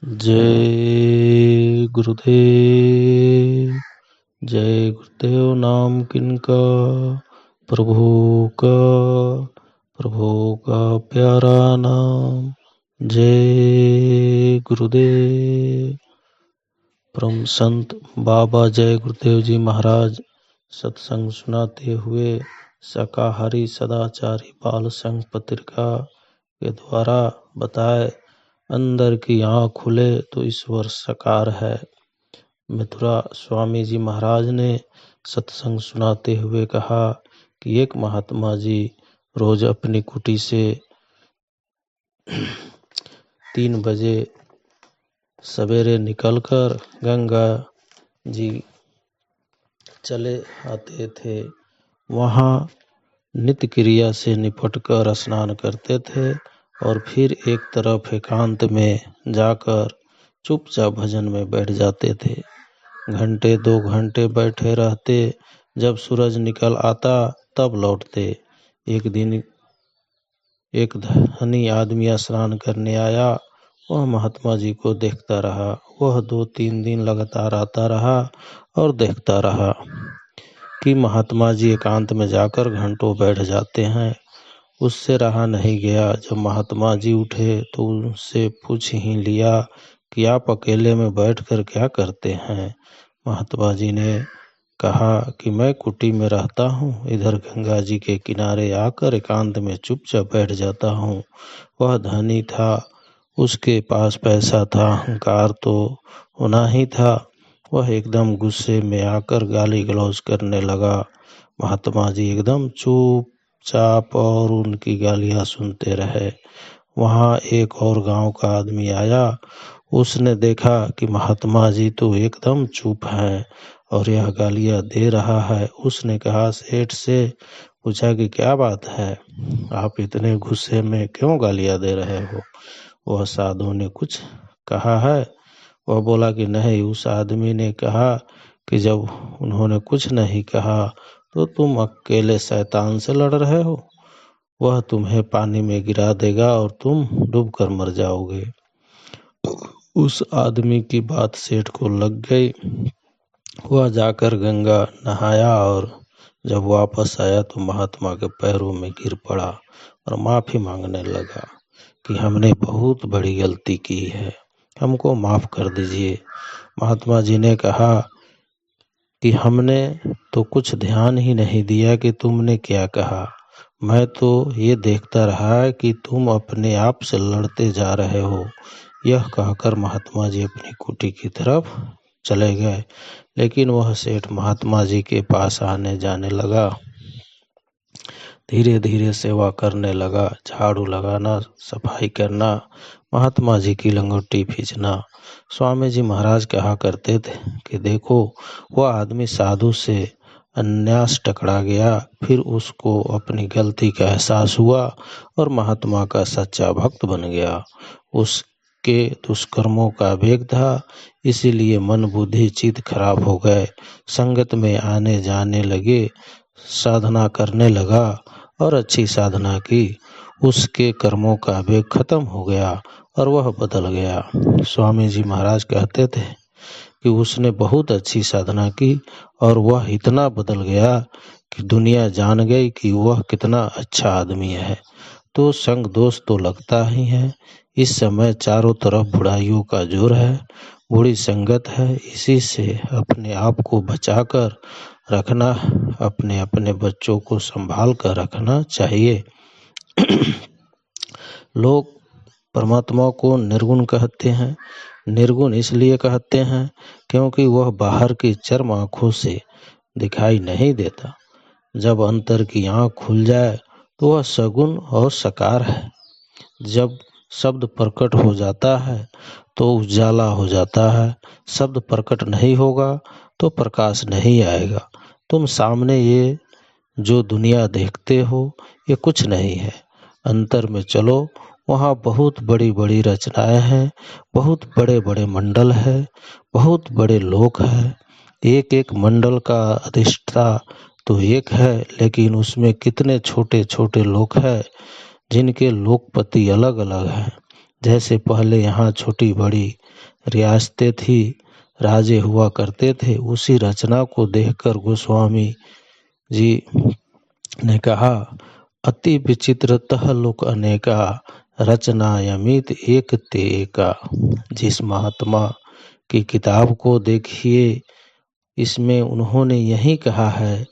जय गुरुदेव। जय गुरुदेव नाम किनका, प्रभु का प्यारा नाम। जय गुरुदेव। परम संत बाबा जय गुरुदेव जी महाराज सत्संग सुनाते हुए शाकाहारी सदाचारी बाल संघ पत्रिका के द्वारा बताए, अंदर की आँख खुले तो ईश्वर साकार है। मथुरा स्वामी जी महाराज ने सत्संग सुनाते हुए कहा कि एक महात्मा जी रोज अपनी कुटी से 3 बजे सवेरे निकलकर गंगा जी चले आते थे। वहाँ नित्य क्रिया से निपटकर स्नान करते थे और फिर एक तरफ एकांत में जाकर चुपचाप भजन में बैठ जाते थे। घंटे 2 घंटे बैठे रहते, जब सूरज निकल आता तब लौटते। एक दिन एक धनी आदमी स्नान करने आया। वह महात्मा जी को देखता रहा। वह 2-3 दिन लगातार आता रहा और देखता रहा कि महात्मा जी एकांत में जाकर घंटों बैठ जाते हैं। उससे रहा नहीं गया। जब महात्मा जी उठे तो उनसे पूछ ही लिया कि आप अकेले में बैठकर क्या करते हैं। महात्मा जी ने कहा कि मैं कुटी में रहता हूँ, इधर गंगा जी के किनारे आकर एकांत में चुपचाप बैठ जाता हूँ। वह धनी था, उसके पास पैसा था, अहंकार तो होना ही था। वह एकदम गुस्से में आकर गाली गलौज करने लगा। महात्मा जी एकदम चुपचाप और उनकी गालियाँ सुनते रहे। वहाँ एक और गांव का आदमी आया। उसने देखा कि महात्मा जी तो एकदम चुप है और यह गालियाँ दे रहा है। उसने कहा, सेठ से पूछा कि क्या बात है, आप इतने गुस्से में क्यों गालियाँ दे रहे हो। वह साधु ने कुछ कहा है। वह बोला कि नहीं। उस आदमी ने कहा कि जब उन्होंने कुछ नहीं कहा तो तुम अकेले शैतान से लड़ रहे हो। वह तुम्हें पानी में गिरा देगा और तुम डूबकर मर जाओगे। उस आदमी की बात सेठ को लग गई। वह जाकर गंगा नहाया और जब वापस आया तो महात्मा के पैरों में गिर पड़ा और माफ़ी मांगने लगा कि हमने बहुत बड़ी गलती की है, हमको माफ़ कर दीजिए। महात्मा जी ने कहा कि हमने तो कुछ ध्यान ही नहीं दिया कि तुमने क्या कहा। मैं तो ये देखता रहा कि तुम अपने आप से लड़ते जा रहे हो। यह कहकर महात्मा जी अपनी कुटी की तरफ चले गए। लेकिन वह सेठ महात्मा जी के पास आने जाने लगा। धीरे धीरे सेवा करने लगा, झाड़ू लगाना, सफाई करना, महात्मा जी की लंगोटी खींचना। स्वामी जी महाराज कहा करते थे कि देखो, वह आदमी साधु से अन्यास टकरा गया, फिर उसको अपनी गलती का एहसास हुआ और महात्मा का सच्चा भक्त बन गया। उसके दुष्कर्मों का वेग था, इसीलिए मन बुद्धि चित्त खराब हो गए। संगत में आने जाने लगे, साधना करने लगा और अच्छी साधना की। उसके कर्मों का वेग खत्म हो गया और वह बदल गया। स्वामी जी महाराज कहते थे कि उसने बहुत अच्छी साधना की और वह इतना बदल गया कि दुनिया जान गई कि वह कितना अच्छा आदमी है। तो संग दोष तो लगता ही है। इस समय चारों तरफ बुराइयों का जोर है, बुरी संगत है। इसी से अपने आप को बचाकर रखना, अपने अपने बच्चों को संभाल कर रखना चाहिए। लोग परमात्मा को निर्गुण कहते हैं। निर्गुण इसलिए कहते हैं क्योंकि वह बाहर की चर्म आँखों से दिखाई नहीं देता। जब अंतर की आँख खुल जाए तो वह सगुण और साकार है। जब शब्द प्रकट हो जाता है तो उजाला हो जाता है। शब्द प्रकट नहीं होगा तो प्रकाश नहीं आएगा। तुम सामने ये जो दुनिया देखते हो ये कुछ नहीं है। अंतर में चलो, वहाँ बहुत बड़ी बड़ी रचनाएं हैं, बहुत बड़े बड़े मंडल है, बहुत बड़े लोक हैं। एक एक मंडल का अधिष्ठता तो एक है, लेकिन उसमें कितने छोटे छोटे लोक हैं जिनके लोकपति अलग अलग हैं। जैसे पहले यहाँ छोटी बड़ी रियासतें थी, राजे हुआ करते थे, उसी रचना को देखकर गोस्वामी जी ने कहा, अति विचित्रतः लोक अनेका, रचनायमित एक ते एका। जिस महात्मा की किताब को देखिए, इसमें उन्होंने यही कहा है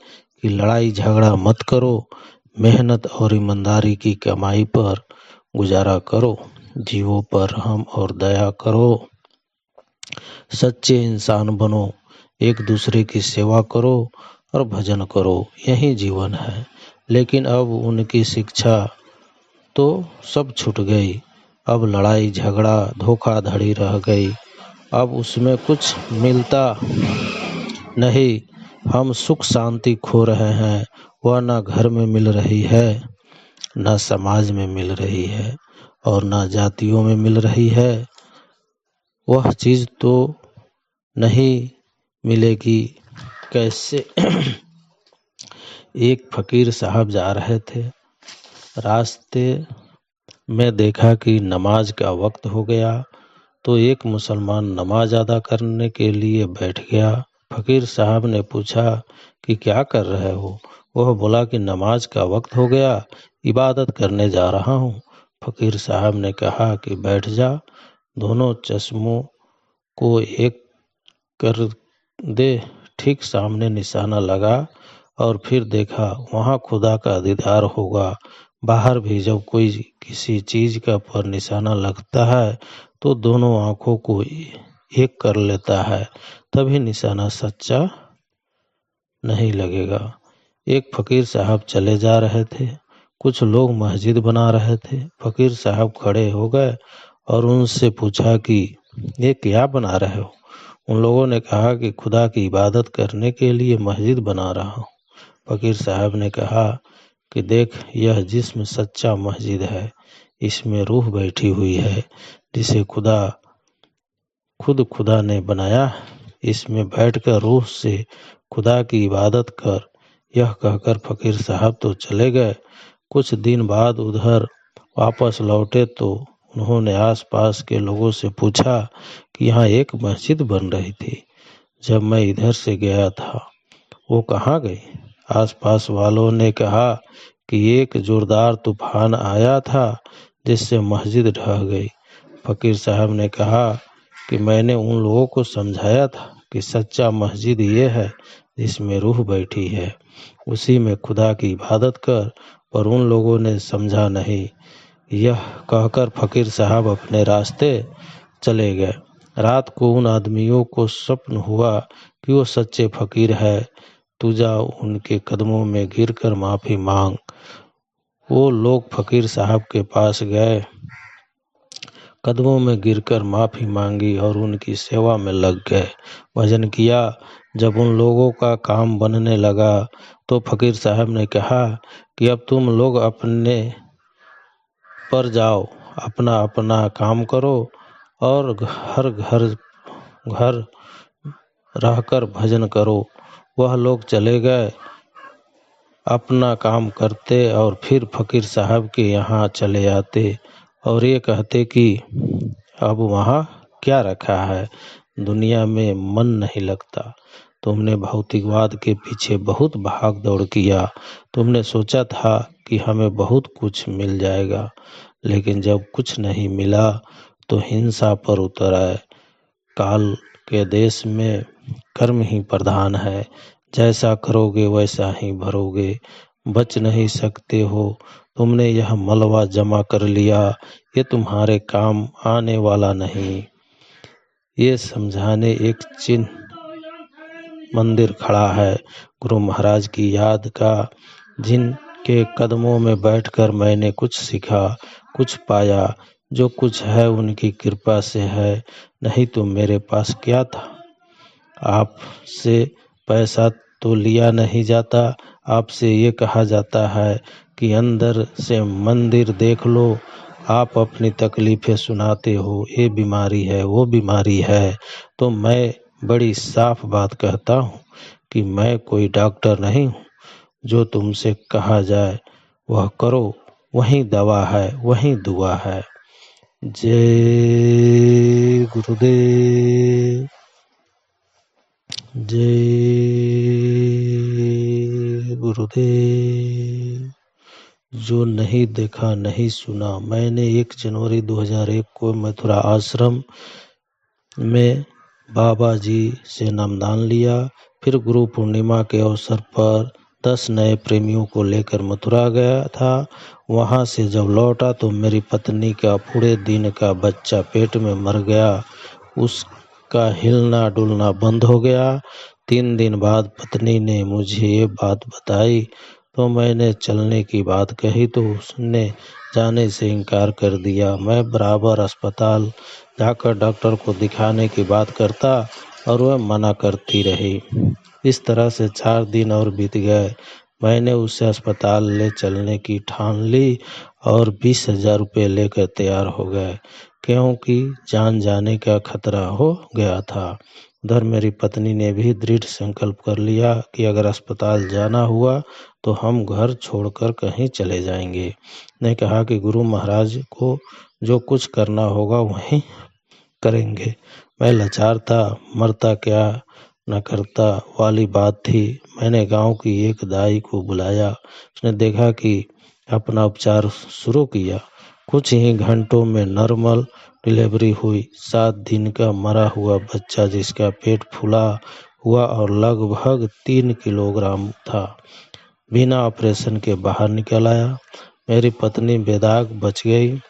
कि लड़ाई झगड़ा मत करो, मेहनत और ईमानदारी की कमाई पर गुजारा करो, जीवों पर रहम और दया करो, सच्चे इंसान बनो, एक दूसरे की सेवा करो और भजन करो, यही जीवन है। लेकिन अब उनकी शिक्षा तो सब छूट गई। अब लड़ाई झगड़ा धोखाधड़ी रह गई। अब उसमें कुछ मिलता नहीं। हम सुख शांति खो रहे हैं। वह न घर में मिल रही है, न समाज में मिल रही है, और न जातियों में मिल रही है। वह चीज़ तो नहीं मिलेगी कैसे। एक फकीर साहब जा रहे थे, रास्ते में देखा कि नमाज का वक्त हो गया, तो एक मुसलमान नमाज अदा करने के लिए बैठ गया। फकीर साहब ने पूछा कि क्या कर रहे हो? वह बोला कि नमाज का वक्त हो गया, इबादत करने जा रहा हूँ। फकीर साहब ने कहा कि बैठ जा। दोनों चश्मों को एक कर दे। ठीक सामने निशाना लगा और फिर देखा वहाँ खुदा का दीदार होगा। बाहर भी जब कोई किसी चीज़ का पर निशाना लगता है तो दोनों आँखों को एक कर लेता है, तभी निशाना सच्चा नहीं लगेगा। एक फकीर साहब चले जा रहे थे, कुछ लोग मस्जिद बना रहे थे। फकीर साहब खड़े हो गए और उनसे पूछा कि ये क्या बना रहे हो? उन लोगों ने कहा कि खुदा की इबादत करने के लिए मस्जिद बना रहा हूँ। फकीर साहब ने कहा कि देख, यह जिस्म सच्चा मस्जिद है, इसमें रूह बैठी हुई है जिसे खुद खुदा ने बनाया। इसमें बैठकर रूह से खुदा की इबादत कर। यह कहकर फकीर साहब तो चले गए। कुछ दिन बाद उधर वापस लौटे तो उन्होंने आसपास के लोगों से पूछा कि यहाँ एक मस्जिद बन रही थी, जब मैं इधर से गया था वो कहाँ गई? आसपास वालों ने कहा कि एक जोरदार तूफान आया था जिससे मस्जिद ढह गई। फकीर साहब ने कहा कि मैंने उन लोगों को समझाया था कि सच्चा मस्जिद ये है जिसमें रूह बैठी है, उसी में खुदा की इबादत कर, पर उन लोगों ने समझा नहीं। यह कहकर फकीर साहब अपने रास्ते चले गए। रात को उन आदमियों को स्वप्न हुआ कि वो सच्चे फकीर है। तू जा उनके कदमों में गिरकर माफ़ी मांग। वो लोग फकीर साहब के पास गए, कदमों में गिरकर माफ़ी मांगी और उनकी सेवा में लग गए, भजन किया। जब उन लोगों का काम बनने लगा तो फकीर साहब ने कहा कि अब तुम लोग अपने पर जाओ, अपना अपना काम करो और हर घर रहकर भजन करो। वह लोग चले गए, अपना काम करते और फिर फकीर साहब के यहाँ चले आते और ये कहते कि अब वहाँ क्या रखा है, दुनिया में मन नहीं लगता। तुमने भौतिकवाद के पीछे बहुत भाग दौड़ किया। तुमने सोचा था कि हमें बहुत कुछ मिल जाएगा, लेकिन जब कुछ नहीं मिला तो हिंसा पर उतर आए। काल के देश में कर्म ही प्रधान है, जैसा करोगे वैसा ही भरोगे, बच नहीं सकते हो। तुमने यह मलबा जमा कर लिया, ये तुम्हारे काम आने वाला नहीं। ये समझाने एक चिन्ह मंदिर खड़ा है, गुरु महाराज की याद का, जिनके कदमों में बैठकर मैंने कुछ सीखा, कुछ पाया। जो कुछ है उनकी कृपा से है, नहीं तो मेरे पास क्या था। आपसे पैसा तो लिया नहीं जाता, आपसे ये कहा जाता है कि अंदर से मंदिर देख लो। आप अपनी तकलीफ़ें सुनाते हो, ये बीमारी है वो बीमारी है, तो मैं बड़ी साफ बात कहता हूँ कि मैं कोई डॉक्टर नहीं हूँ। जो तुमसे कहा जाए वह करो, वही दवा है, वही दुआ है। जय गुरुदेव, जय गुरुदेव। जो नहीं देखा नहीं सुना, मैंने 1 जनवरी 2001 को मथुरा आश्रम में बाबा जी से नामदान लिया। फिर गुरु पूर्णिमा के अवसर पर 10 नए प्रेमियों को लेकर मथुरा गया था। वहां से जब लौटा तो मेरी पत्नी का पूरे दिन का बच्चा पेट में मर गया। उसका हिलना डुलना बंद हो गया। 3 दिन बाद पत्नी ने मुझे ये बात बताई तो मैंने चलने की बात कही तो उसने जाने से इनकार कर दिया। मैं बराबर अस्पताल जाकर डॉक्टर को दिखाने की बात करता और वह मना करती रही। इस तरह से 4 दिन और बीत गए। मैंने उसे अस्पताल ले चलने की ठान ली और 20,000 रुपये लेकर तैयार हो गए, क्योंकि जान जाने का खतरा हो गया था। उधर मेरी पत्नी ने भी दृढ़ संकल्प कर लिया कि अगर अस्पताल जाना हुआ तो हम घर छोड़कर कहीं चले जाएंगे। ने कहा कि गुरु महाराज को जो कुछ करना होगा वहीं करेंगे। मैं लाचार था, मरता क्या न करता वाली बात थी। मैंने गांव की एक दाई को बुलाया। उसने देखा कि अपना उपचार शुरू किया। कुछ ही घंटों में नॉर्मल डिलीवरी हुई। 7 दिन का मरा हुआ बच्चा जिसका पेट फूला हुआ और लगभग 3 किलोग्राम था, बिना ऑपरेशन के बाहर निकल आया। मेरी पत्नी बेदाग बच गई।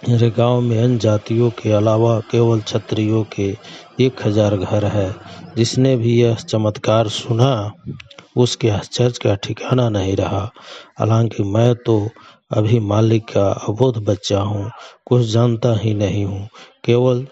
मेरे गांव में अन्य जातियों के अलावा केवल क्षत्रियों के 1000 घर है। जिसने भी यह चमत्कार सुना उसके आश्चर्य का ठिकाना नहीं रहा। हालांकि मैं तो अभी मालिक का अबोध बच्चा हूँ, कुछ जानता ही नहीं हूँ। केवल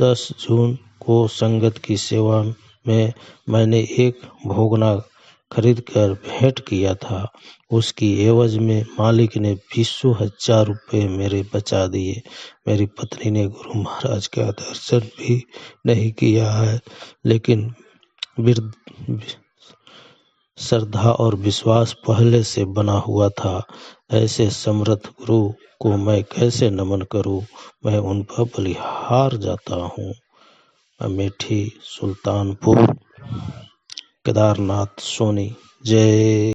10 जून को संगत की सेवा में मैंने एक भोगना खरीद कर भेंट किया था। उसकी एवज में मालिक ने 20,000 रुपये मेरे बचा दिए। मेरी पत्नी ने गुरु महाराज का दर्शन भी नहीं किया है, लेकिन श्रद्धा और विश्वास पहले से बना हुआ था। ऐसे समर्थ गुरु को मैं कैसे नमन करूं? मैं उन पर बलिहार जाता हूं। अमेठी, सुल्तानपुर, केदारनाथ, सोनी। जय